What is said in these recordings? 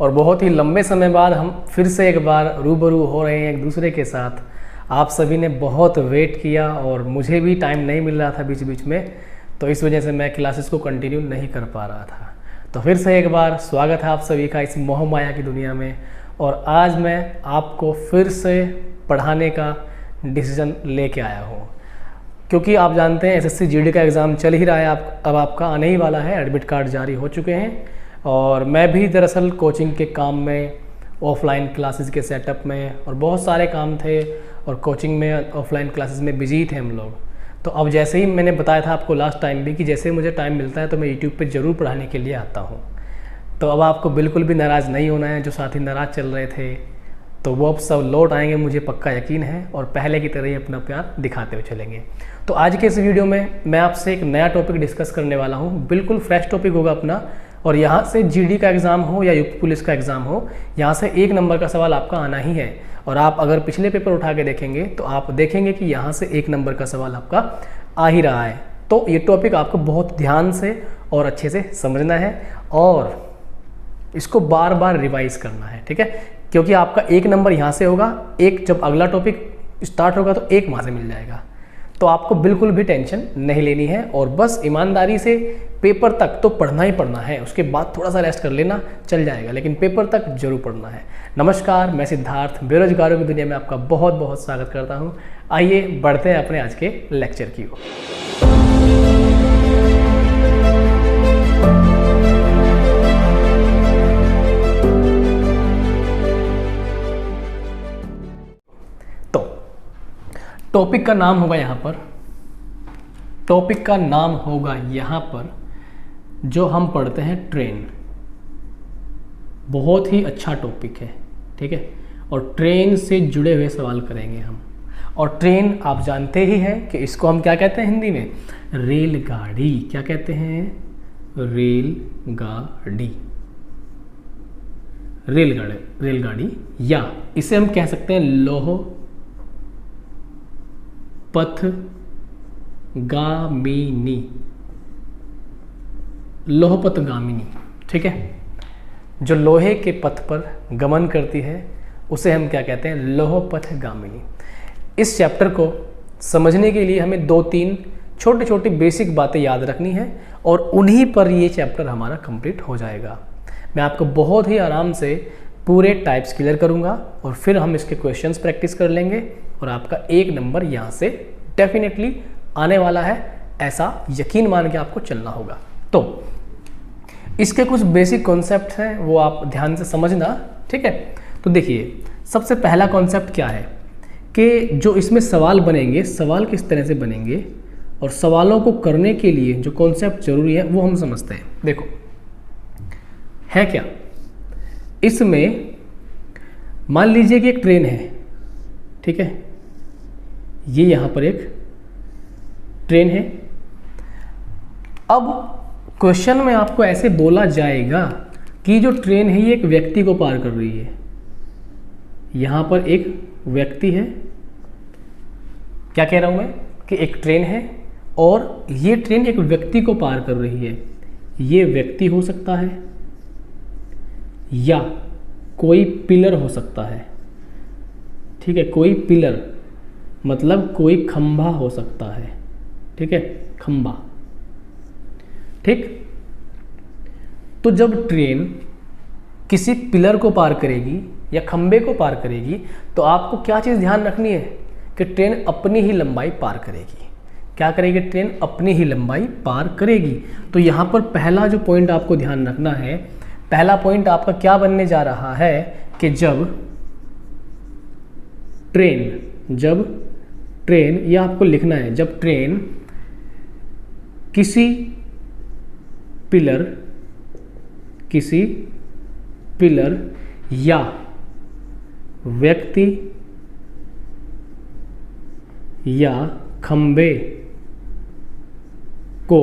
और बहुत ही लंबे समय बाद हम फिर से एक बार रूबरू हो रहे हैं एक दूसरे के साथ। आप सभी ने बहुत वेट किया और मुझे भी टाइम नहीं मिल रहा था बीच बीच में, तो इस वजह से मैं क्लासेस को कंटिन्यू नहीं कर पा रहा था। तो फिर से एक बार स्वागत है आप सभी का इस मोह माया की दुनिया में। और आज मैं आपको फिर से पढ़ाने का डिसीजन लेके आया हूँ, क्योंकि आप जानते हैं एसएससी जीडी का एग्ज़ाम चल ही रहा है, अब आपका आने ही वाला है। एडमिट कार्ड जारी हो चुके हैं और मैं भी दरअसल कोचिंग के काम में, ऑफलाइन क्लासेस के सेटअप में और बहुत सारे काम थे और कोचिंग में ऑफलाइन क्लासेस में बिजी थे हम लोग। तो अब जैसे ही मैंने बताया था आपको लास्ट टाइम भी कि जैसे मुझे टाइम मिलता है तो मैं यूट्यूब पे ज़रूर पढ़ाने के लिए आता हूँ। तो अब आपको बिल्कुल भी नाराज़ नहीं होना है। जो साथी नाराज़ चल रहे थे तो वो अब सब लौट आएंगे, मुझे पक्का यकीन है, और पहले की तरह ही अपना प्यार दिखाते हुए चलेंगे। तो आज के इस वीडियो में मैं आपसे एक नया टॉपिक डिस्कस करने वाला हूँ। बिल्कुल फ्रेश टॉपिक होगा अपना, और यहाँ से जीडी का एग्ज़ाम हो या यूपी पुलिस का एग्ज़ाम हो, यहाँ से 1 नंबर का सवाल आपका आना ही है। और आप अगर पिछले पेपर उठा के देखेंगे तो आप देखेंगे कि यहाँ से 1 नंबर का सवाल आपका आ ही रहा है। तो ये टॉपिक आपको बहुत ध्यान से और अच्छे से समझना है और इसको बार बार रिवाइज करना है, ठीक है? क्योंकि आपका 1 नंबर यहाँ से होगा, एक जब अगला टॉपिक स्टार्ट होगा तो 1 वहाँ से मिल जाएगा। तो आपको बिल्कुल भी टेंशन नहीं लेनी है और बस ईमानदारी से पेपर तक तो पढ़ना ही पढ़ना है। उसके बाद थोड़ा सा रेस्ट कर लेना चल जाएगा, लेकिन पेपर तक जरूर पढ़ना है। नमस्कार, मैं सिद्धार्थ बेरोजगारों की दुनिया में आपका बहुत बहुत स्वागत करता हूँ। आइए बढ़ते हैं अपने आज के लेक्चर की ओर। टॉपिक का नाम होगा यहाँ पर जो हम पढ़ते हैं ट्रेन। बहुत ही अच्छा टॉपिक है, ठीक है? और ट्रेन से जुड़े हुए सवाल करेंगे हम। और ट्रेन आप जानते ही हैं कि इसको हम क्या कहते हैं हिंदी में? रेलगाड़ी। क्या कहते हैं? रेलगाड़ी, या इसे हम कह सकते हैं लोह पथगामिनी, ठीक है? जो लोहे के पथ पर गमन करती है उसे हम क्या कहते हैं? लोहपथगामिनी। इस चैप्टर को समझने के लिए हमें 2-3 छोटी छोटी बेसिक बातें याद रखनी है और उन्हीं पर ये चैप्टर हमारा कंप्लीट हो जाएगा। मैं आपको बहुत ही आराम से पूरे टाइप्स क्लियर करूंगा और फिर हम इसके क्वेश्चंस प्रैक्टिस कर लेंगे और आपका 1 नंबर यहाँ से डेफिनेटली आने वाला है, ऐसा यकीन मान के आपको चलना होगा। तो इसके कुछ बेसिक कॉन्सेप्ट हैं, वो आप ध्यान से समझना, ठीक है? तो देखिए, सबसे पहला कॉन्सेप्ट क्या है कि जो इसमें सवाल बनेंगे, सवाल किस तरह से बनेंगे और सवालों को करने के लिए जो कॉन्सेप्ट जरूरी है वो हम समझते हैं। देखो है क्या, इसमें मान लीजिए कि एक ट्रेन है, ठीक है? ये यहाँ पर एक ट्रेन है। अब क्वेश्चन में आपको ऐसे बोला जाएगा कि जो ट्रेन है ये एक व्यक्ति को पार कर रही है। यहाँ पर एक व्यक्ति है। क्या कह रहा हूँ मैं कि एक ट्रेन है और ये ट्रेन एक व्यक्ति को पार कर रही है। ये व्यक्ति हो सकता है या कोई पिलर हो सकता है, ठीक है? कोई पिलर मतलब कोई खंभा हो सकता है, ठीक है? खंभा, ठीक? तो जब ट्रेन किसी पिलर को पार करेगी या खंभे को पार करेगी तो आपको क्या चीज़ ध्यान रखनी है कि ट्रेन अपनी ही लंबाई पार करेगी। क्या करेगी? ट्रेन अपनी ही लंबाई पार करेगी। तो यहाँ पर पहला जो पॉइंट आपको ध्यान रखना है, पहला पॉइंट आपका क्या बनने जा रहा है कि जब ट्रेन, यह आपको लिखना है, जब ट्रेन किसी पिलर या व्यक्ति या खंबे को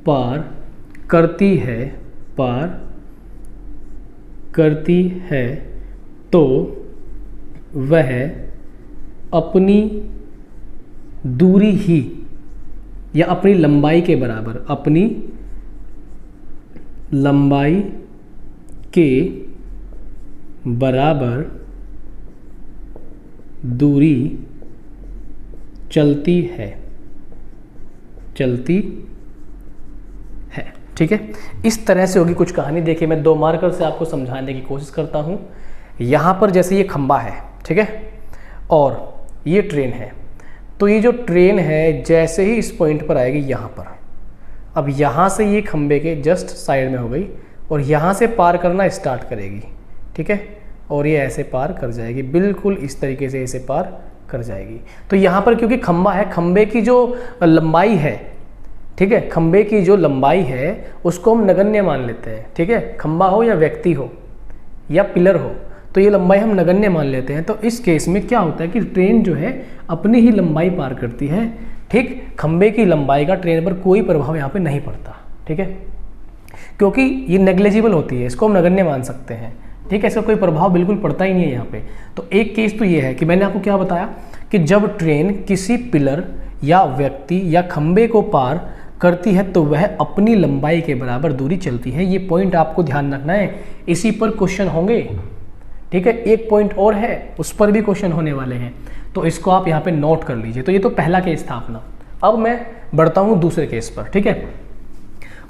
पार करती है तो वह अपनी दूरी ही या अपनी लंबाई के बराबर, अपनी लंबाई के बराबर दूरी चलती है, ठीक है। इस तरह से होगी कुछ कहानी। देखिए मैं 2 मार्कर से आपको समझाने की कोशिश करता हूँ। यहाँ पर जैसे ये खंबा है, ठीक है, और ये ट्रेन है, तो ये जो ट्रेन है जैसे ही इस पॉइंट पर आएगी यहाँ पर, अब यहाँ से ये खंबे के जस्ट साइड में हो गई और यहाँ से पार करना स्टार्ट करेगी, ठीक है, और ये ऐसे पार कर जाएगी, बिल्कुल इस तरीके से ऐसे पार कर जाएगी। तो यहाँ पर क्योंकि खंबा है, खंबे की जो लंबाई है, ठीक है, खंबे की जो लंबाई है उसको हम नगण्य मान लेते हैं, ठीक है, खंबा हो या व्यक्ति हो या पिलर हो, तो ये लंबाई हम नगण्य मान लेते हैं। तो इस केस में क्या होता है कि ट्रेन जो है अपनी ही लंबाई पार करती है, ठीक, खंबे की लंबाई का ट्रेन पर कोई प्रभाव यहाँ पे नहीं पड़ता, ठीक है, क्योंकि ये नेग्लिजिबल होती है, इसको हम नगण्य मान सकते हैं, ठीक है, इसका कोई प्रभाव बिल्कुल पड़ता ही नहीं है यहाँ पे। तो एक केस तो ये है कि मैंने आपको क्या बताया कि जब ट्रेन किसी पिलर या व्यक्ति या खंबे को पार करती है तो वह अपनी लंबाई के बराबर दूरी चलती है। ये पॉइंट आपको ध्यान रखना है, इसी पर क्वेश्चन होंगे, ठीक है। एक पॉइंट और है, उस पर भी क्वेश्चन होने वाले हैं, तो इसको आप यहाँ पे नोट कर लीजिए। तो ये तो पहला केस था अपना। अब मैं बढ़ता हूँ दूसरे केस पर, ठीक है,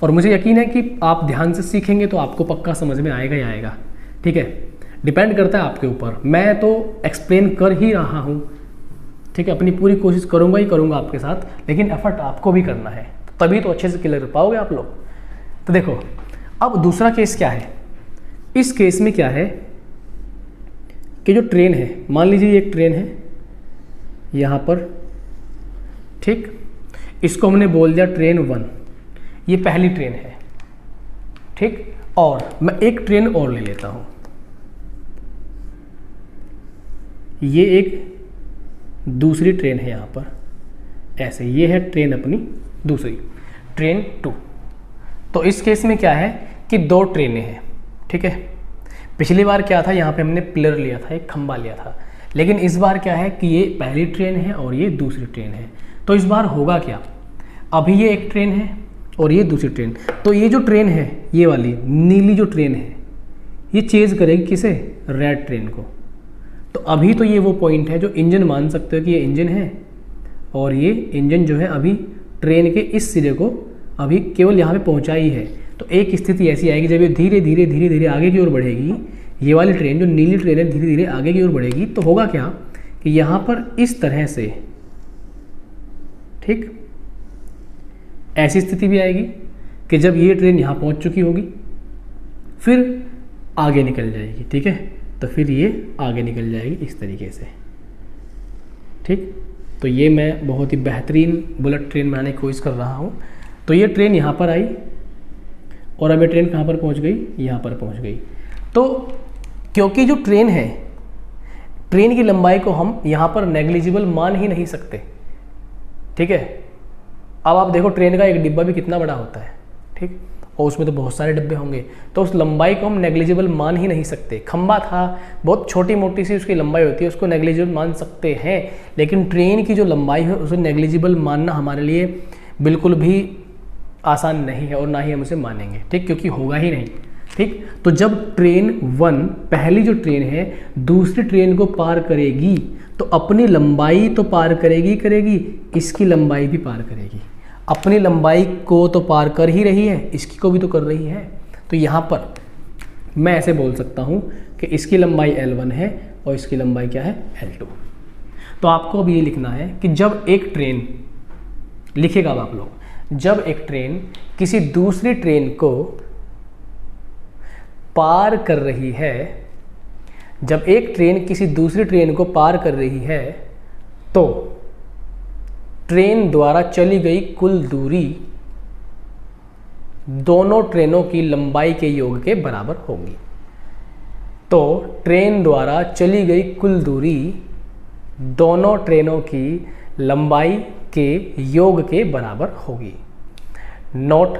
और मुझे यकीन है कि आप ध्यान से सीखेंगे तो आपको पक्का समझ में आएगा ही आएगा, ठीक है। डिपेंड करता है आपके ऊपर, मैं तो एक्सप्लेन कर ही रहा हूँ, ठीक है, अपनी पूरी कोशिश करूँगा ही करूँगा आपके साथ, लेकिन एफर्ट आपको भी करना है, तभी तो अच्छे से क्लियर कर पाओगे आप लोग। तो देखो अब दूसरा केस क्या है। इस केस में क्या है कि जो ट्रेन है, मान लीजिए एक ट्रेन है यहाँ पर, ठीक, इसको हमने बोल दिया ट्रेन 1, ये पहली ट्रेन है, ठीक, और मैं एक ट्रेन और ले लेता हूँ, ये एक दूसरी ट्रेन है यहाँ पर, ऐसे, ये है ट्रेन अपनी दूसरी, ट्रेन 2। तो इस केस में क्या है कि 2 ट्रेनें हैं, ठीक है। पिछली बार क्या था, यहाँ पे हमने पिलर लिया था, एक खंबा लिया था, लेकिन इस बार क्या है कि ये पहली ट्रेन है और ये दूसरी ट्रेन है। तो इस बार होगा क्या, अभी ये एक ट्रेन है और ये दूसरी ट्रेन, तो ये जो ट्रेन है, ये वाली नीली जो ट्रेन है, ये चेज करेगी किसे, रेड ट्रेन को। तो अभी तो ये वो पॉइंट है जो इंजन मान सकते हो कि ये इंजन है, और ये इंजन जो है अभी ट्रेन के इस सिरे को अभी केवल यहाँ पे पहुँचा ही है। तो एक स्थिति ऐसी आएगी जब ये धीरे धीरे आगे की ओर बढ़ेगी, ये वाली ट्रेन जो नीली ट्रेन है धीरे धीरे आगे की ओर बढ़ेगी, तो होगा क्या कि यहाँ पर इस तरह से, ठीक, ऐसी स्थिति भी आएगी कि जब ये ट्रेन यहाँ पहुँच चुकी होगी फिर आगे निकल जाएगी, ठीक है, तो फिर ये आगे निकल जाएगी इस तरीके से, ठीक। तो ये मैं बहुत ही बेहतरीन बुलेट ट्रेन बनाने की कोशिश कर रहा हूँ। तो ये ट्रेन यहाँ पर आई और अब ये ट्रेन कहाँ पर पहुँच गई, यहाँ पर पहुँच गई। तो क्योंकि जो ट्रेन है, ट्रेन की लंबाई को हम यहाँ पर नेग्लिजिबल मान ही नहीं सकते, ठीक है। अब आप देखो ट्रेन का एक डिब्बा भी कितना बड़ा होता है, ठीक, और उसमें तो बहुत सारे डब्बे होंगे, तो उस लंबाई को हम नेग्लिजिबल मान ही नहीं सकते। खंबा था, बहुत छोटी मोटी सी उसकी लंबाई होती है, उसको नेग्लिजिबल मान सकते हैं, लेकिन ट्रेन की जो लंबाई है उसे नेग्लिजिबल मानना हमारे लिए बिल्कुल भी आसान नहीं है और ना ही हम उसे मानेंगे, ठीक, क्योंकि होगा ही नहीं, ठीक। तो जब ट्रेन 1 पहली जो ट्रेन है दूसरी ट्रेन को पार करेगी तो अपनी लंबाई तो पार करेगी, इसकी लंबाई भी पार करेगी। अपनी लंबाई को तो पार कर ही रही है, इसकी को भी तो कर रही है। तो यहाँ पर मैं ऐसे बोल सकता हूँ कि इसकी लंबाई L1 है और इसकी लंबाई क्या है, L2। तो आपको अब ये लिखना है कि जब एक ट्रेन, लिखेगा अब आप लोग, जब एक ट्रेन किसी दूसरी ट्रेन को पार कर रही है, जब एक ट्रेन किसी दूसरी ट्रेन को पार कर रही है तो ट्रेन द्वारा चली गई कुल दूरी दोनों ट्रेनों की लंबाई के योग के बराबर होगी। तो ट्रेन द्वारा चली गई कुल दूरी दोनों ट्रेनों की लंबाई के योग के बराबर होगी। नोट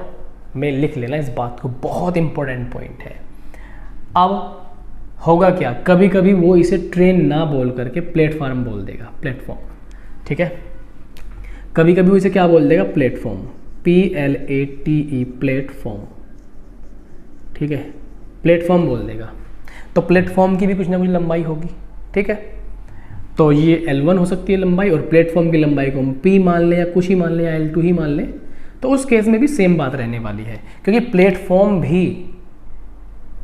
में लिख लेना इस बात को, बहुत इंपॉर्टेंट पॉइंट है। अब होगा क्या, कभी कभी वो इसे ट्रेन ना बोल करके प्लेटफॉर्म बोल देगा, प्लेटफॉर्म, ठीक है। कभी कभी वो इसे क्या बोल देगा, प्लेटफॉर्म, PLATE, प्लेटफॉर्म, ठीक है, प्लेटफॉर्म बोल देगा, तो प्लेटफॉर्म की भी कुछ ना कुछ लंबाई होगी, ठीक है। तो ये L1 हो सकती है लंबाई, और प्लेटफॉर्म की लंबाई को हम P मान लें या कुछ ही मान लें या L2 ही मान लें, तो उस केस में भी सेम बात रहने वाली है, क्योंकि प्लेटफॉर्म भी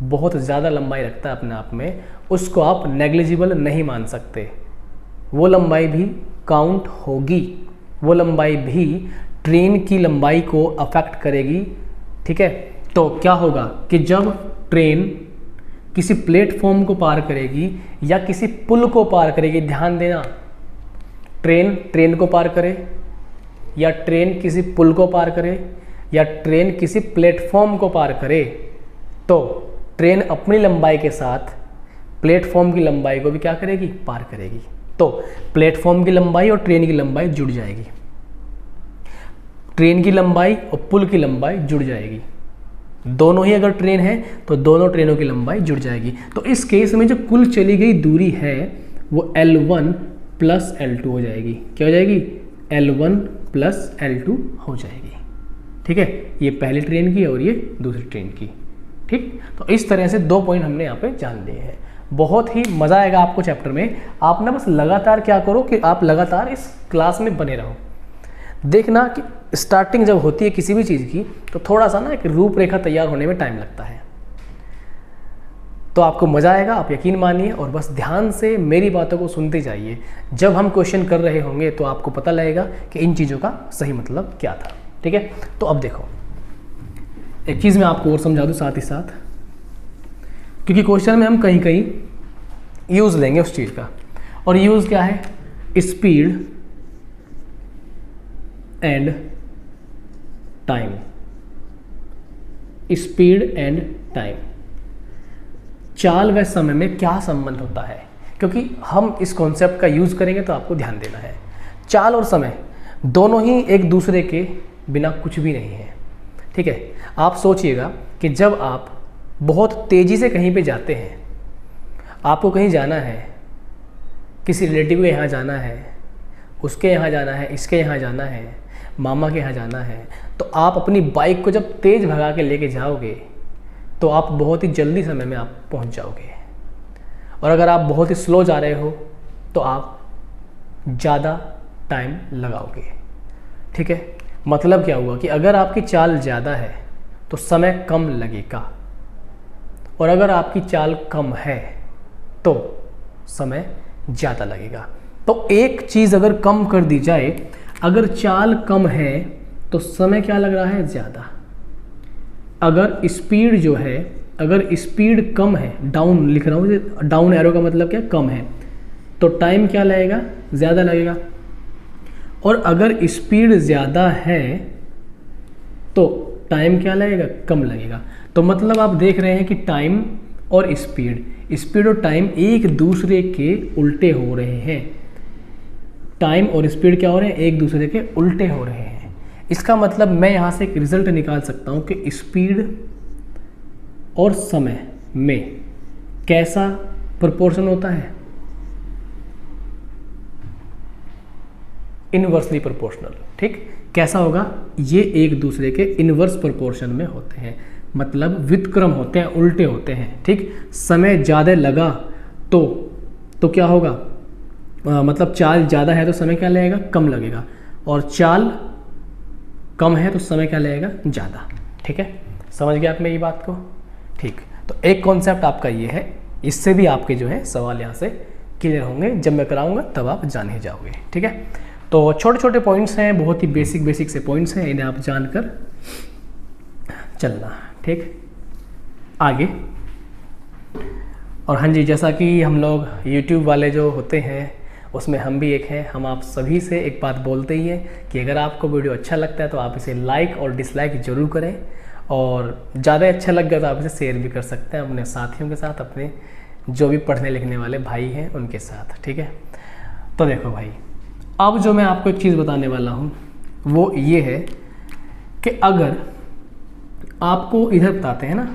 बहुत ज़्यादा लंबाई रखता है अपने आप में, उसको आप नेग्लिजिबल नहीं मान सकते। वो लंबाई भी काउंट होगी, वो लंबाई भी ट्रेन की लंबाई को अफेक्ट करेगी, ठीक है। तो क्या होगा कि जब ट्रेन किसी प्लेटफॉर्म को पार करेगी या किसी पुल को पार करेगी, ध्यान देना, ट्रेन को पार करे या ट्रेन किसी पुल को पार करे या ट्रेन किसी प्लेटफॉर्म को पार करे, तो ट्रेन अपनी लंबाई के साथ प्लेटफॉर्म की लंबाई को भी क्या करेगी, पार करेगी। तो प्लेटफॉर्म की लंबाई और ट्रेन की लंबाई जुड़ जाएगी, ट्रेन की लंबाई और पुल की लंबाई जुड़ जाएगी, दोनों ही अगर ट्रेन है तो दोनों ट्रेनों की लंबाई जुड़ जाएगी। तो इस केस में जो कुल चली गई दूरी है वो L1 प्लस L2 हो जाएगी। क्या हो जाएगी? L1 प्लस L2 हो जाएगी, ठीक है। ये पहली ट्रेन की और ये दूसरी ट्रेन की, ठीक। तो इस तरह से 2 पॉइंट हमने यहाँ पे जान लिए हैं। बहुत ही मज़ा आएगा आपको चैप्टर में। आप ना बस लगातार क्या करो कि आप लगातार इस क्लास में बने रहो। देखना कि स्टार्टिंग जब होती है किसी भी चीज़ की तो थोड़ा सा ना एक रूपरेखा तैयार होने में टाइम लगता है, तो आपको मज़ा आएगा, आप यकीन मानिए। और बस ध्यान से मेरी बातों को सुनते जाइए। जब हम क्वेश्चन कर रहे होंगे तो आपको पता लगेगा कि इन चीज़ों का सही मतलब क्या था, ठीक है। तो अब देखो, एक चीज़ मैं आपको और समझा दूँ साथ ही साथ, क्योंकि क्वेश्चन में हम कहीं कहीं यूज़ लेंगे उस चीज़ का, और यूज़ क्या है? Speed and time, speed and time, चाल व समय में क्या संबंध होता है, क्योंकि हम इस कॉन्सेप्ट का यूज़ करेंगे तो आपको ध्यान देना है। चाल और समय दोनों ही एक दूसरे के बिना कुछ भी नहीं है, ठीक है। आप सोचिएगा कि जब आप बहुत तेज़ी से कहीं पे जाते हैं, आपको कहीं जाना है, किसी रिलेटिव के यहाँ जाना है, उसके यहाँ जाना है, इसके यहाँ जाना है, मामा के यहाँ जाना है, तो आप अपनी बाइक को जब तेज़ भगा के लेके जाओगे तो आप बहुत ही जल्दी समय में आप पहुँच जाओगे। और अगर आप बहुत ही स्लो जा रहे हो तो आप ज़्यादा टाइम लगाओगे, ठीक है। मतलब क्या हुआ कि अगर आपकी चाल ज़्यादा है तो समय कम लगेगा, और अगर आपकी चाल कम है तो समय ज़्यादा लगेगा। तो एक चीज़ अगर कम कर दी जाए, अगर चाल कम है तो समय क्या लग रहा है? ज़्यादा। अगर स्पीड जो है, अगर स्पीड कम है, डाउन लिख रहा हूँ, डाउन एरो का मतलब क्या? कम है, तो टाइम क्या लगेगा? ज़्यादा लगेगा। और अगर स्पीड ज़्यादा है तो टाइम क्या लगेगा? कम लगेगा। तो मतलब आप देख रहे हैं कि टाइम और स्पीड और टाइम एक दूसरे के उल्टे हो रहे हैं। टाइम और स्पीड क्या हो रहे हैं? एक दूसरे के उल्टे हो रहे हैं। इसका मतलब मैं यहाँ से एक रिजल्ट निकाल सकता हूँ कि स्पीड और समय में कैसा प्रोपोर्शन होता है? इनवर्सली प्रोपोर्शनल, ठीक। कैसा होगा? ये एक दूसरे के इनवर्स प्रोपोर्शन में होते हैं, मतलब व्युत्क्रम होते हैं, उल्टे होते हैं, ठीक। समय ज़्यादा लगा तो क्या होगा? मतलब चाल ज़्यादा है तो समय क्या लगेगा? कम लगेगा, और चाल कम है तो समय क्या लगेगा? ज़्यादा, ठीक है। समझ गए आप मेरी बात को? ठीक। तो एक कॉन्सेप्ट आपका ये है, इससे भी आपके जो है सवाल यहाँ से क्लियर होंगे। जब मैं कराऊंगा तब आप जान ही जाओगे, ठीक है। तो छोटे छोटे पॉइंट्स हैं, बहुत ही बेसिक से पॉइंट्स हैं, इन्हें आप जानकर चलना, ठीक। आगे, और हाँ जी, जैसा कि हम लोग YouTube वाले जो होते हैं उसमें हम भी एक हैं, हम आप सभी से एक बात बोलते ही हैं कि अगर आपको वीडियो अच्छा लगता है तो आप इसे लाइक और डिसलाइक ज़रूर करें, और ज़्यादा अच्छा लग गया तो आप इसे शेयर भी कर सकते हैं अपने साथियों के साथ, अपने जो भी पढ़ने लिखने वाले भाई हैं उनके साथ, ठीक है। तो देखो भाई, अब जो मैं आपको एक चीज़ बताने वाला हूँ वो ये है कि अगर आपको इधर बताते हैं ना,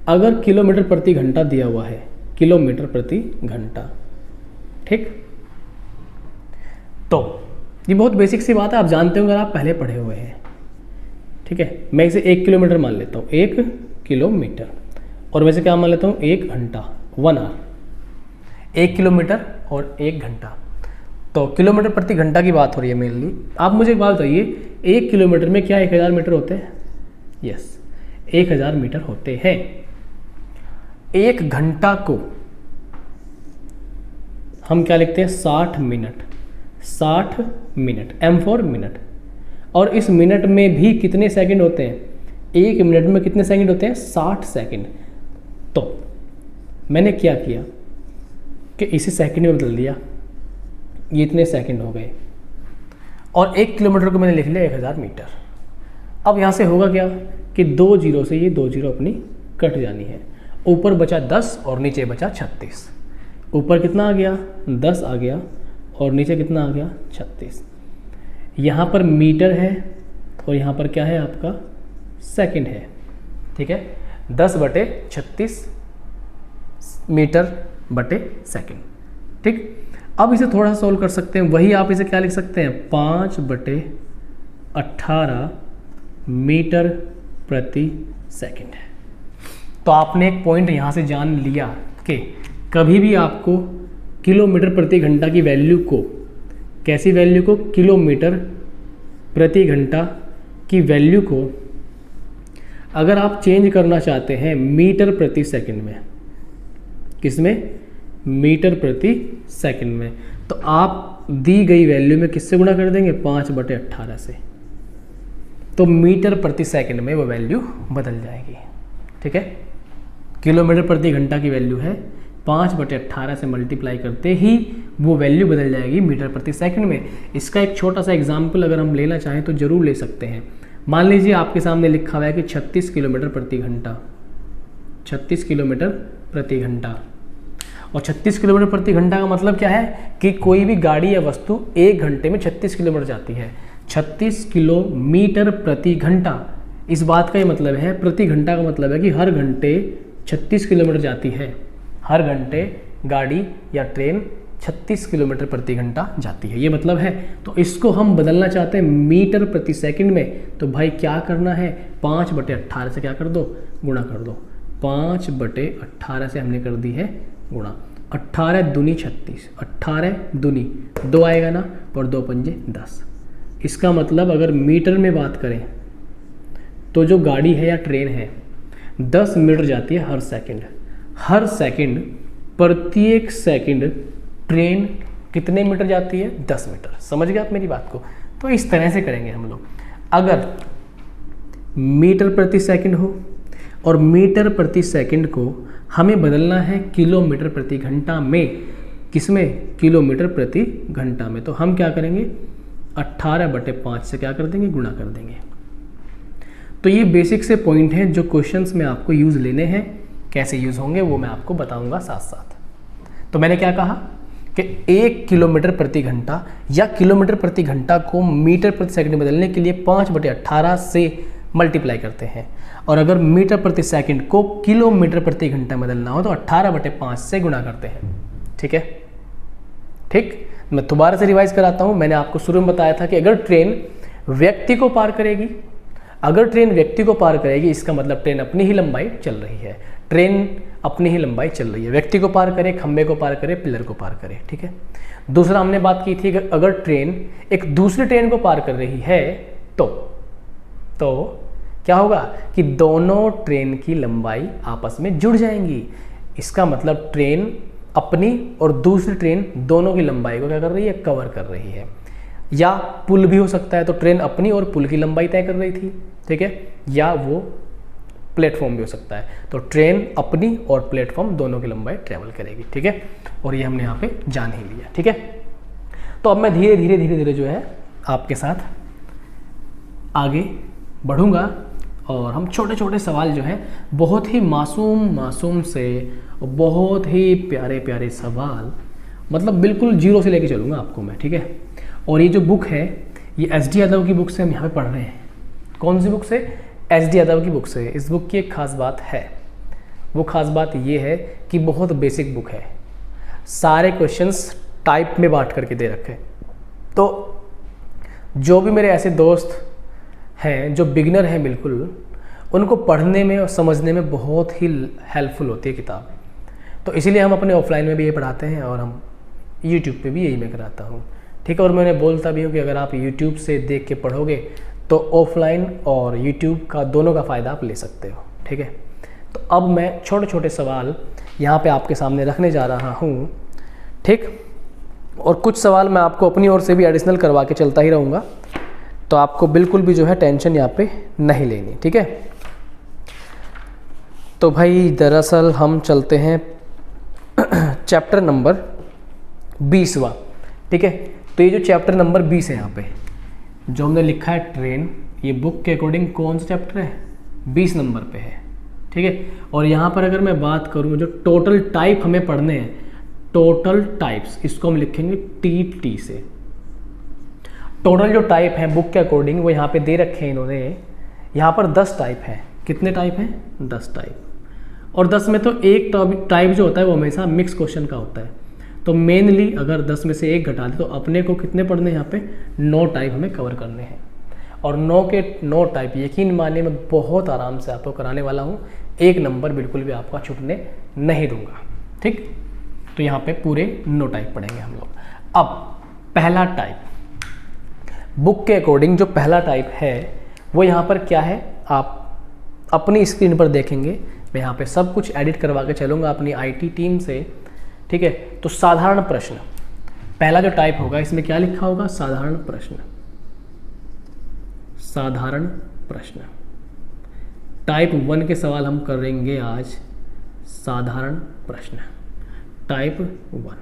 अगर किलोमीटर प्रति घंटा दिया हुआ है, किलोमीटर प्रति घंटा, ठीक। तो ये बहुत बेसिक सी बात है, आप जानते हो अगर आप पहले पढ़े हुए हैं, ठीक है। मैं इसे 1 किलोमीटर मान लेता हूँ, 1 किलोमीटर। और वैसे क्या मान लेता हूँ, 1 घंटा, 1 आवर। 1 किलोमीटर और 1 घंटा, तो किलोमीटर प्रति घंटा की बात हो रही है मेनली। आप मुझे एक बात बताइए, 1 किलोमीटर में क्या 1000 मीटर होते हैं? यस, 1000 मीटर होते हैं। 1 घंटा को हम क्या लिखते हैं? 60 minute. 60 minute, M for minute. और इस मिनट में भी कितने सेकंड होते हैं? 1 मिनट में कितने सेकंड होते हैं? 60 सेकंड। तो मैंने क्या किया कि इसे सेकंड में बदल दिया, ये इतने सेकंड हो गए, और 1 किलोमीटर को मैंने लिख लिया 1000 मीटर। अब यहाँ से होगा क्या कि 2 जीरो से ये 2 जीरो अपनी कट जानी है। ऊपर बचा 10 और नीचे बचा 36। ऊपर कितना आ गया? 10 आ गया, और नीचे कितना आ गया? 36। यहाँ पर मीटर है और यहाँ पर क्या है आपका? सेकंड है। ठीक है, 10/36 मीटर बटे सेकंड। ठीक, अब इसे थोड़ा सॉल्व कर सकते हैं। वही आप इसे क्या लिख सकते हैं? 5/18 मीटर प्रति सेकंड है। तो आपने एक पॉइंट यहाँ से जान लिया कि कभी भी आपको किलोमीटर प्रति घंटा की वैल्यू को, कैसी वैल्यू को? किलोमीटर प्रति घंटा की वैल्यू को अगर आप चेंज करना चाहते हैं मीटर प्रति सेकंड में, किसमें? मीटर प्रति सेकंड में, तो आप दी गई वैल्यू में किससे गुणा कर देंगे? 5/18 से। तो मीटर प्रति सेकंड में वो वैल्यू बदल जाएगी। ठीक है, किलोमीटर प्रति घंटा की वैल्यू है, 5/18 से मल्टीप्लाई करते ही वो वैल्यू बदल जाएगी मीटर प्रति सेकंड में। इसका एक छोटा सा एग्जाम्पल अगर हम लेना चाहें तो ज़रूर ले सकते हैं। मान लीजिए आपके सामने लिखा हुआ है कि 36 किलोमीटर प्रति घंटा, 36 किलोमीटर प्रति घंटा। और 36 किलोमीटर प्रति घंटा का मतलब क्या है कि कोई भी गाड़ी या वस्तु 1 घंटे में 36 किलोमीटर जाती है। 36 किलोमीटर प्रति घंटा, इस बात का ये मतलब है, प्रति घंटा का मतलब है कि हर घंटे 36 किलोमीटर जाती है। हर घंटे गाड़ी या ट्रेन 36 किलोमीटर प्रति घंटा जाती है, ये मतलब है। तो इसको हम बदलना चाहते हैं मीटर प्रति सेकंड में, तो भाई क्या करना है? 5/18 से क्या कर दो? गुणा कर दो। 5/18 से हमने कर दी है गुणा। 18 दूनी 36, 18 दूनी 2 आएगा ना, और 2 पंजे 10। इसका मतलब अगर मीटर में बात करें तो जो गाड़ी है या ट्रेन है 10 मीटर जाती है हर सेकंड। हर सेकंड, प्रत्येक सेकंड ट्रेन कितने मीटर जाती है? 10 मीटर। समझ गए आप मेरी बात को? तो इस तरह से करेंगे हम लोग। अगर मीटर प्रति सेकंड हो और मीटर प्रति सेकंड को हमें बदलना है किलोमीटर प्रति घंटा में, किसमें? किलोमीटर प्रति घंटा में, तो हम क्या करेंगे? 18/5 से क्या कर देंगे? गुणा कर देंगे। तो ये बेसिक से पॉइंट हैं जो क्वेश्चंस में आपको यूज़ लेने हैं। कैसे यूज़ होंगे वो मैं आपको बताऊंगा साथ साथ। तो मैंने क्या कहा कि 1 किलोमीटर प्रति घंटा या किलोमीटर प्रति घंटा को मीटर प्रति सेकंड बदलने के लिए 5/18 से मल्टीप्लाई करते हैं, और अगर मीटर प्रति सेकंड को किलोमीटर प्रति घंटा बदलना हो तो 18/5 से गुणा करते हैं। ठीक है, ठीक। मैं दोबारा से रिवाइज कराता हूँ। मैंने आपको शुरू में बताया था कि अगर ट्रेन व्यक्ति को पार करेगी, अगर ट्रेन व्यक्ति को पार करेगी, इसका मतलब ट्रेन अपनी ही लंबाई चल रही है। ट्रेन अपनी ही लंबाई चल रही है, व्यक्ति को पार करे, खंबे को पार करे, पिलर को पार करे। ठीक है। दूसरा हमने बात की थी कि अगर ट्रेन एक दूसरी ट्रेन को पार कर रही है तो क्या होगा कि दोनों ट्रेन की लंबाई आपस में जुड़ जाएंगी। इसका मतलब ट्रेन अपनी और दूसरी ट्रेन दोनों की लंबाई को क्या कर रही है? कवर कर रही है। या पुल भी हो सकता है, तो ट्रेन अपनी और पुल की लंबाई तय कर रही थी। ठीक है, या वो प्लेटफॉर्म भी हो सकता है। तो ट्रेन अपनी और प्लेटफॉर्म दोनों की लंबाई ट्रेवल करेगी। ठीक है, और ये हमने यहाँ पे जान ही लिया। ठीक है, तो अब मैं धीरे धीरे जो है आपके साथ आगे बढ़ूँगा, और हम छोटे छोटे सवाल जो है, बहुत ही मासूम से बहुत ही प्यारे प्यारे सवाल, मतलब बिल्कुल जीरो से लेके चलूँगा आपको मैं। ठीक है, और ये जो बुक है ये SD यादव की बुक से हम यहाँ पे पढ़ रहे हैं। कौन सी बुक से? SD यादव की बुक से। इस बुक की एक खास बात है, वो खास बात ये है कि बहुत बेसिक बुक है, सारे क्वेश्चंस टाइप में बांट करके दे रखे। तो जो भी मेरे ऐसे दोस्त हैं जो बिगिनर हैं बिल्कुल, उनको पढ़ने में और समझने में बहुत ही हेल्पफुल होती है किताब। तो इसीलिए हम अपने ऑफलाइन में भी ये पढ़ाते हैं और हम यूट्यूब पे भी यही मैं कराता हूँ, ठीक है। और मैंने बोलता भी हूँ कि अगर आप यूट्यूब से देख के पढ़ोगे तो ऑफलाइन और यूट्यूब का दोनों का फ़ायदा आप ले सकते हो, ठीक है। तो अब मैं छोटे छोटे सवाल यहाँ पे आपके सामने रखने जा रहा हूँ, ठीक। और कुछ सवाल मैं आपको अपनी ओर से भी एडिशनल करवा के चलता ही रहूँगा, तो आपको बिल्कुल भी जो है टेंशन यहाँ पे नहीं लेनी, ठीक है। तो भाई दरअसल हम चलते हैं चैप्टर नंबर 20वां, ठीक है। तो ये जो चैप्टर नंबर 20 है यहाँ पे जो हमने लिखा है ट्रेन, ये बुक के अकॉर्डिंग कौन सा चैप्टर है, 20 नंबर पे है, ठीक है। और यहाँ पर अगर मैं बात करूँ जो टोटल टाइप हमें पढ़ने हैं, टोटल टाइप्स, इसको हम लिखेंगे टी से। टोटल जो टाइप हैं बुक के अकॉर्डिंग वो यहाँ पे दे रखे हैं इन्होंने। यहाँ पर 10 टाइप हैं। कितने टाइप हैं? 10 टाइप। और 10 में तो एक टाइप जो होता है वो हमेशा मिक्स क्वेश्चन का होता है। तो मेनली अगर 10 में से एक घटा दे तो अपने को कितने पढ़ने हैं? यहाँ पे 9 टाइप हमें कवर करने हैं। और 9 के 9 टाइप यकीन मानिए मैं बहुत आराम से आपको कराने वाला हूँ। एक नंबर बिल्कुल भी आपका छूटने नहीं दूंगा, ठीक। तो यहाँ पे पूरे 9 टाइप पढ़ेंगे हम लोग। अब पहला टाइप, बुक के अकॉर्डिंग जो पहला टाइप है वो यहाँ पर क्या है, आप अपनी स्क्रीन पर देखेंगे। मैं यहाँ पे सब कुछ एडिट करवा के चलूँगा अपनी IT टीम से, ठीक है। तो साधारण प्रश्न पहला जो टाइप होगा, इसमें क्या लिखा होगा? साधारण प्रश्न। साधारण प्रश्न टाइप 1 के सवाल हम करेंगे आज। साधारण प्रश्न टाइप 1,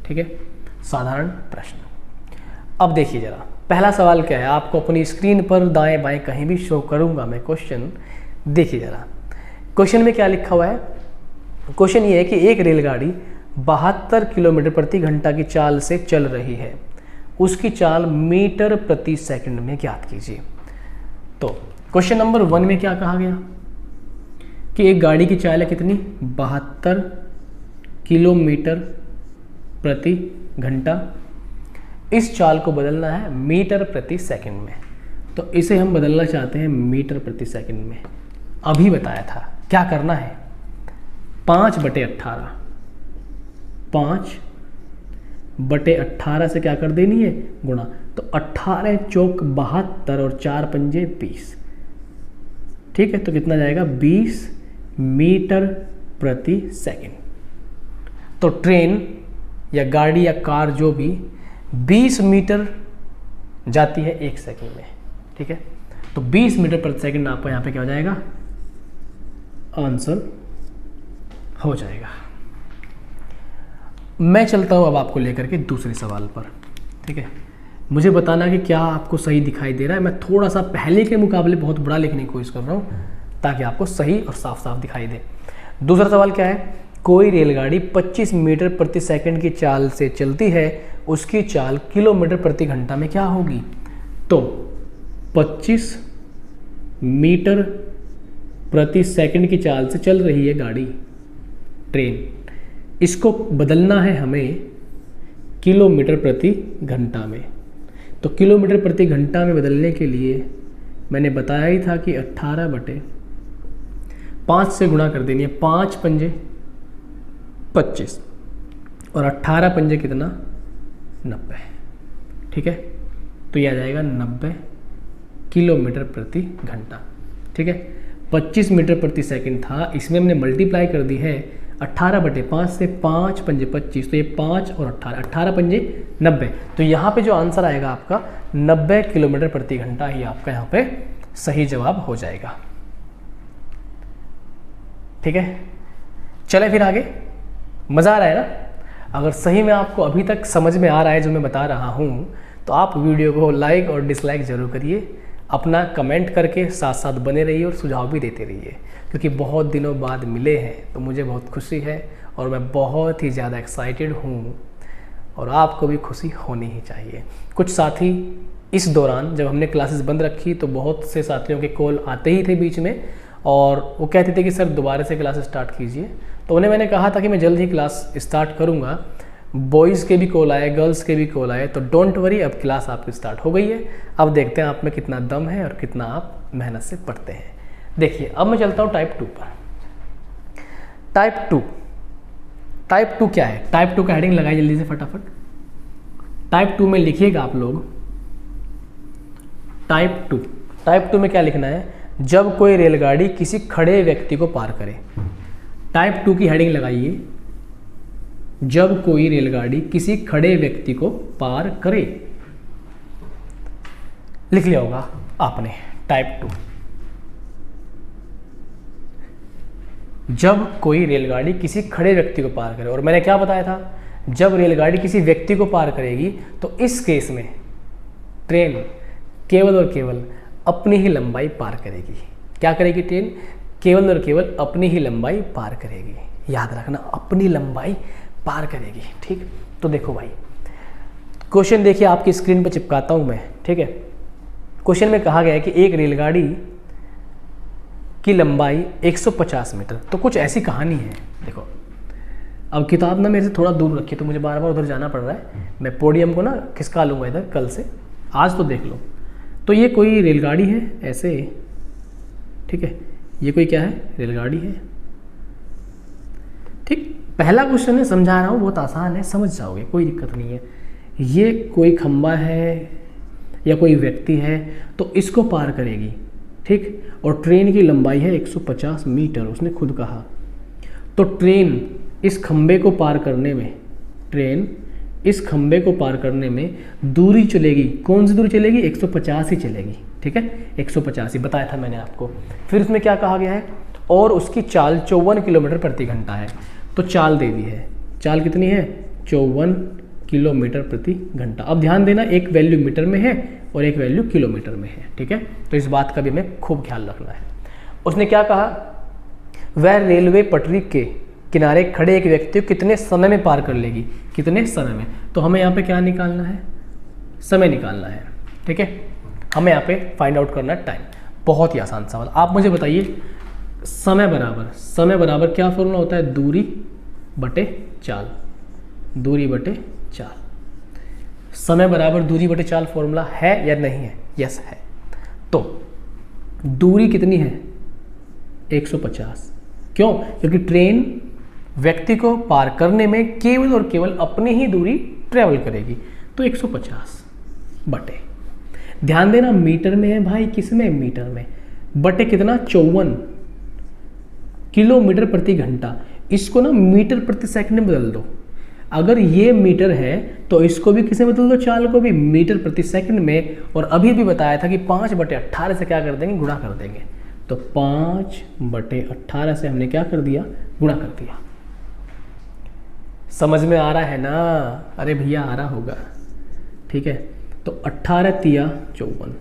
ठीक है, साधारण प्रश्न। अब देखिए जरा पहला सवाल क्या है, आपको अपनी स्क्रीन पर दाएं बाएं कहीं भी शो करूंगा मैं क्वेश्चन। देखिए जरा क्वेश्चन में क्या लिखा हुआ है। क्वेश्चन ये है कि एक रेलगाड़ी 72 किलोमीटर प्रति घंटा की चाल से चल रही है, उसकी चाल मीटर प्रति सेकंड में ज्ञात कीजिए। तो क्वेश्चन नंबर 1 में क्या कहा गया कि एक गाड़ी की चाल है कितनी? 72 किलोमीटर प्रति घंटा। इस चाल को बदलना है मीटर प्रति सेकंड में, तो इसे हम बदलना चाहते हैं मीटर प्रति सेकंड में। अभी बताया था क्या करना है, 5/18, 5/18 से क्या कर देनी है? गुणा। तो 18 चौक 72 और 4 पंजे 20, ठीक है। तो कितना जाएगा? 20 मीटर प्रति सेकंड। तो ट्रेन या गाड़ी या कार जो भी 20 मीटर जाती है 1 सेकंड में, ठीक है। तो 20 मीटर प्रति सेकंड आपको यहाँ पे क्या हो जाएगा? आंसर हो जाएगा। मैं चलता हूँ अब आपको लेकर के दूसरे सवाल पर, ठीक है। मुझे बताना कि क्या आपको सही दिखाई दे रहा है। मैं थोड़ा सा पहले के मुकाबले बहुत बड़ा लिखने की कोशिश कर रहा हूँ ताकि आपको सही और साफ साफ दिखाई दे। दूसरा सवाल क्या है? कोई रेलगाड़ी 25 मीटर प्रति सेकंड की चाल से चलती है, उसकी चाल किलोमीटर प्रति घंटा में क्या होगी? तो 25 मीटर प्रति सेकंड की चाल से चल रही है गाड़ी, ट्रेन। इसको बदलना है हमें किलोमीटर प्रति घंटा में। तो किलोमीटर प्रति घंटा में बदलने के लिए मैंने बताया ही था कि 18/5 से गुणा कर देनी है। 5 पंजे 25 और 18 पंजे कितना? 90, ठीक है। तो यह आ जाएगा 90 किलोमीटर प्रति घंटा, ठीक है। 25 मीटर प्रति सेकंड था, इसमें हमने मल्टीप्लाई कर दी है 18/5 से। 5 पंजे 25, तो ये 5 और 18, 18 पंजे 90। तो यहाँ पे जो आंसर आएगा आपका 90 किलोमीटर प्रति घंटा ही आपका यहाँ पे सही जवाब हो जाएगा, ठीक है। चले फिर आगे। मज़ा आ रहा है ना? अगर सही में आपको अभी तक समझ में आ रहा है जो मैं बता रहा हूँ तो आप वीडियो को लाइक और डिसलाइक ज़रूर करिए। अपना कमेंट करके साथ साथ बने रहिए और सुझाव भी देते रहिए, क्योंकि बहुत दिनों बाद मिले हैं तो मुझे बहुत खुशी है और मैं बहुत ही ज़्यादा एक्साइटेड हूँ और आपको भी खुशी होनी ही चाहिए। कुछ साथी इस दौरान जब हमने क्लासेस बंद रखी तो बहुत से साथियों के कॉल आते ही थे बीच में और वो कहते थे कि सर दोबारा से क्लास स्टार्ट कीजिए। तो उन्हें मैंने कहा था कि मैं जल्द ही क्लास स्टार्ट करूँगा। बॉयज़ के भी कॉल आए, गर्ल्स के भी कॉल आए, तो डोंट वरी, अब क्लास आपकी स्टार्ट हो गई है। अब देखते हैं आप में कितना दम है और कितना आप मेहनत से पढ़ते हैं। देखिए अब मैं चलता हूँ टाइप 2 पर। टाइप 2 क्या है? टाइप 2 का हेडिंग लगाइए जल्दी से फटाफट। टाइप 2 में लिखिएगा आप लोग टाइप 2 में क्या लिखना है? जब कोई रेलगाड़ी किसी खड़े व्यक्ति को पार करे। टाइप 2 की हेडिंग लगाइए, जब कोई रेलगाड़ी किसी खड़े व्यक्ति को पार करे। लिख लिया होगा आपने टाइप 2। जब कोई रेलगाड़ी किसी खड़े व्यक्ति को पार करे, और मैंने क्या बताया था? जब रेलगाड़ी किसी व्यक्ति को पार करेगी तो इस केस में ट्रेन केवल और केवल अपनी ही लंबाई पार करेगी। क्या करेगी ट्रेन? केवल और केवल अपनी ही लंबाई पार करेगी। याद रखना, अपनी लंबाई पार करेगी। ठीक, तो देखो भाई क्वेश्चन देखिए, आपकी स्क्रीन पर चिपकाता हूं मैं। ठीक है, क्वेश्चन में कहा गया है कि एक रेलगाड़ी की लंबाई 150 मीटर। तो कुछ ऐसी कहानी है। देखो अब किताब ना मेरे से थोड़ा दूर रखी, तो मुझे बार बार उधर जाना पड़ रहा है। मैं पोडियम को ना खिसका लूँगा इधर कल से, आज तो देख लो। तो ये कोई रेलगाड़ी है ऐसे, ठीक है, ये कोई क्या है? रेलगाड़ी है। ठीक, पहला क्वेश्चन है, समझा रहा हूँ, बहुत आसान है, समझ जाओगे, कोई दिक्कत नहीं है। ये कोई खंबा है या कोई व्यक्ति है तो इसको पार करेगी। ठीक, और ट्रेन की लंबाई है 150 मीटर, उसने खुद कहा। तो ट्रेन इस खंबे को पार करने में दूरी चलेगी। कौन सी दूरी चलेगी? 150 ही चलेगी। ठीक है, 150 ही बताया था मैंने आपको। फिर उसमें क्या कहा गया है? और उसकी चाल 54 किलोमीटर प्रति घंटा है। तो चाल दे दी है, चाल कितनी है? 54 किलोमीटर प्रति घंटा। अब ध्यान देना, एक वैल्यू मीटर में है और एक वैल्यू किलोमीटर में है। ठीक है, तो इस बात का भी हमें खूब ख्याल रखना है। उसने क्या कहा? वह रेलवे पटरी के किनारे खड़े एक व्यक्ति को कितने समय में पार कर लेगी? कितने समय में? तो हमें यहाँ पे क्या निकालना है? समय निकालना है। ठीक है, हमें यहाँ पे फाइंड आउट करना है टाइम। बहुत ही आसान सवाल। आप मुझे बताइए, समय बराबर क्या फॉर्मूला होता है? दूरी बटे चाल। दूरी बटे चाल, समय बराबर दूरी बटे चाल फॉर्मूला है या नहीं है? यस है। तो दूरी कितनी है? 150। क्यों? क्योंकि ट्रेन व्यक्ति को पार करने में केवल और केवल अपनी ही दूरी ट्रेवल करेगी। तो 150 बटे, ध्यान देना मीटर में है भाई, किसमें? मीटर में। बटे कितना? 54 किलोमीटर प्रति घंटा। इसको ना मीटर प्रति सेकंड में बदल दो। अगर ये मीटर है तो इसको भी किसे बदल दो? चाल को भी मीटर प्रति सेकंड में। और अभी भी बताया था कि 5/18 से क्या कर देंगे? गुणा कर देंगे। तो 5/18 से हमने क्या कर दिया? गुणा कर दिया। समझ में आ रहा है ना? अरे भैया आ रहा होगा। ठीक है, तो 18 तिया 54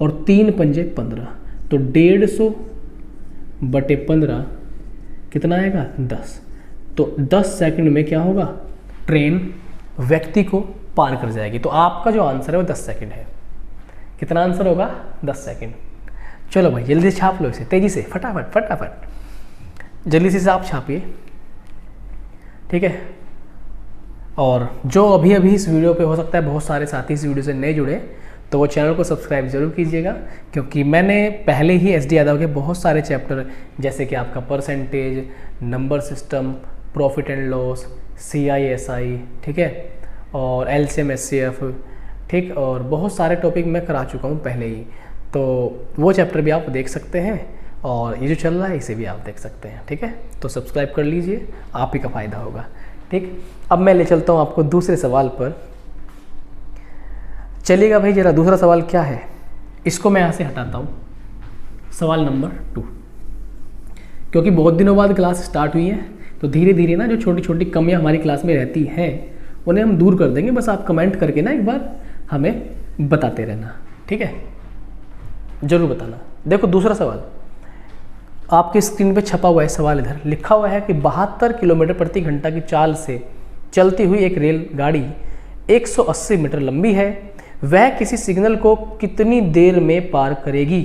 और 3 पंजे 15, तो 150/15 कितना आएगा? 10। तो 10 सेकंड में क्या होगा? ट्रेन व्यक्ति को पार कर जाएगी। तो आपका जो आंसर है वो 10 सेकंड है। कितना आंसर होगा? 10 सेकंड। चलो भाई जल्दी से छाप लो इसे, तेजी से, फटाफट जल्दी से आप छापिए। ठीक है, और जो अभी इस वीडियो पे हो सकता है बहुत सारे साथी इस वीडियो से नए जुड़े, तो वो चैनल को सब्सक्राइब जरूर कीजिएगा, क्योंकि मैंने पहले ही एस डी यादव के बहुत सारे चैप्टर, जैसे कि आपका percentage, number system, profit and loss, CISI, ठीक है, और LCM SCF, ठीक, और बहुत सारे टॉपिक मैं करा चुका हूँ पहले ही। तो वो चैप्टर भी आप देख सकते हैं, और ये जो चल रहा है इसे भी आप देख सकते हैं। ठीक है, तो सब्सक्राइब कर लीजिए, आप ही का फ़ायदा होगा। ठीक, अब मैं ले चलता हूँ आपको दूसरे सवाल पर। चलिएगा भाई, जरा दूसरा सवाल क्या है, इसको मैं यहाँ से हटाता हूँ। सवाल नंबर 2, क्योंकि बहुत दिनों बाद क्लास स्टार्ट हुई है, तो धीरे धीरे ना जो छोटी छोटी कमियाँ हमारी क्लास में रहती हैं उन्हें हम दूर कर देंगे। बस आप कमेंट करके ना एक बार हमें बताते रहना। ठीक है, ज़रूर बताना। देखो दूसरा सवाल आपके स्क्रीन पे छपा हुआ है। सवाल इधर लिखा हुआ है कि 72 किलोमीटर प्रति घंटा की चाल से चलती हुई एक रेलगाड़ी 180 मीटर लंबी है। वह किसी सिग्नल को कितनी देर में पार करेगी?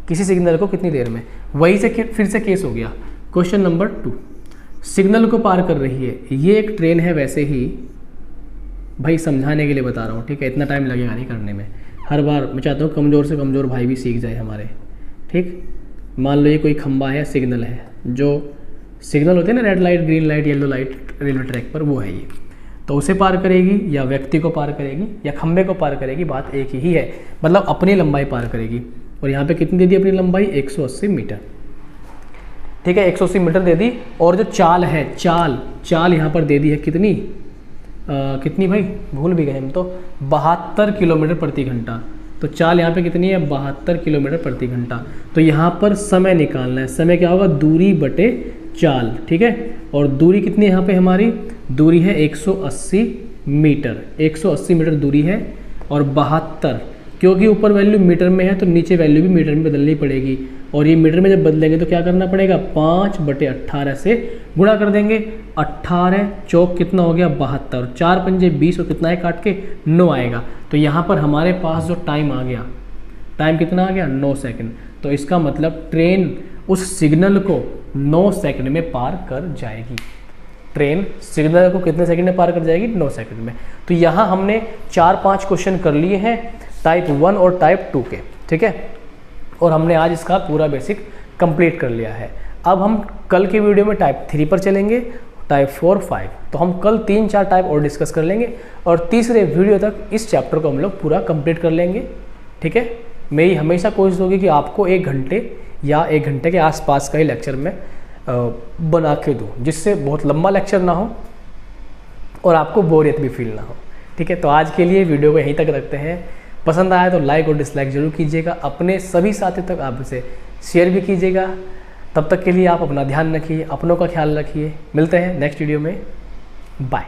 किसी सिग्नल को कितनी देर में? वही से फिर से केस हो गया। क्वेश्चन नंबर 2, सिग्नल को पार कर रही है। ये एक ट्रेन है, वैसे ही भाई समझाने के लिए बता रहा हूँ। ठीक है, इतना टाइम लगेगा नहीं करने में। हर बार मैं चाहता हूँ कमज़ोर से कमज़ोर भाई भी सीख जाए हमारे। ठीक, मान लो ये कोई खंबा है, सिग्नल है, जो सिग्नल होते हैं ना, red light, green light, yellow light railway track पर, वो है ये। तो उसे पार करेगी या व्यक्ति को पार करेगी या खंबे को पार करेगी, बात एक ही है, मतलब अपनी लंबाई पार करेगी। और यहाँ पे कितनी दे दी अपनी लंबाई? 180 मीटर। ठीक है, 180 मीटर दे दी। और जो चाल है, चाल यहाँ पर दे दी है कितनी, कितनी भाई, भूल भी गए हम तो, 72 किलोमीटर प्रति घंटा। तो चाल यहाँ पे कितनी है? 72 किलोमीटर प्रति घंटा। तो यहाँ पर समय निकालना है। समय क्या होगा? दूरी बटे चाल। ठीक है, और दूरी कितनी है यहाँ पे हमारी? दूरी है 180 मीटर। 180 मीटर दूरी है और 72, क्योंकि ऊपर वैल्यू मीटर में है तो नीचे वैल्यू भी मीटर में बदलनी पड़ेगी। और ये मीटर में जब बदलेंगे तो क्या करना पड़ेगा? 5/18 से गुणा कर देंगे। 18 चौक कितना हो गया? 72। 4 पंजे 20 और कितना है काट के? 9 आएगा। तो यहाँ पर हमारे पास जो टाइम आ गया, टाइम कितना आ गया? 9 सेकंड। तो इसका मतलब ट्रेन उस सिग्नल को 9 सेकंड में पार कर जाएगी। ट्रेन सिग्नल को कितने सेकंड में पार कर जाएगी? 9 सेकंड में। तो यहाँ हमने 4-5 क्वेश्चन कर लिए हैं टाइप 1 और टाइप 2 के। ठीक है, और हमने आज इसका पूरा बेसिक कंप्लीट कर लिया है। अब हम कल के वीडियो में टाइप 3 पर चलेंगे, टाइप 4, 5। तो हम कल 3-4 टाइप और डिस्कस कर लेंगे और तीसरे वीडियो तक इस चैप्टर को हम लोग पूरा कंप्लीट कर लेंगे। ठीक है, मेरी हमेशा कोशिश होगी कि आपको 1 घंटे या 1 घंटे के आसपास का ही लेक्चर में बना के दूँ, जिससे बहुत लंबा लेक्चर ना हो और आपको बोरियत भी फील ना हो। ठीक है, तो आज के लिए वीडियो को यहीं तक रखते हैं। पसंद आया तो लाइक और डिसलाइक जरूर कीजिएगा, अपने सभी साथियों तक आप इसे शेयर भी कीजिएगा। तब तक के लिए आप अपना ध्यान रखिए, अपनों का ख्याल रखिए। मिलते हैं नेक्स्ट वीडियो में, बाय।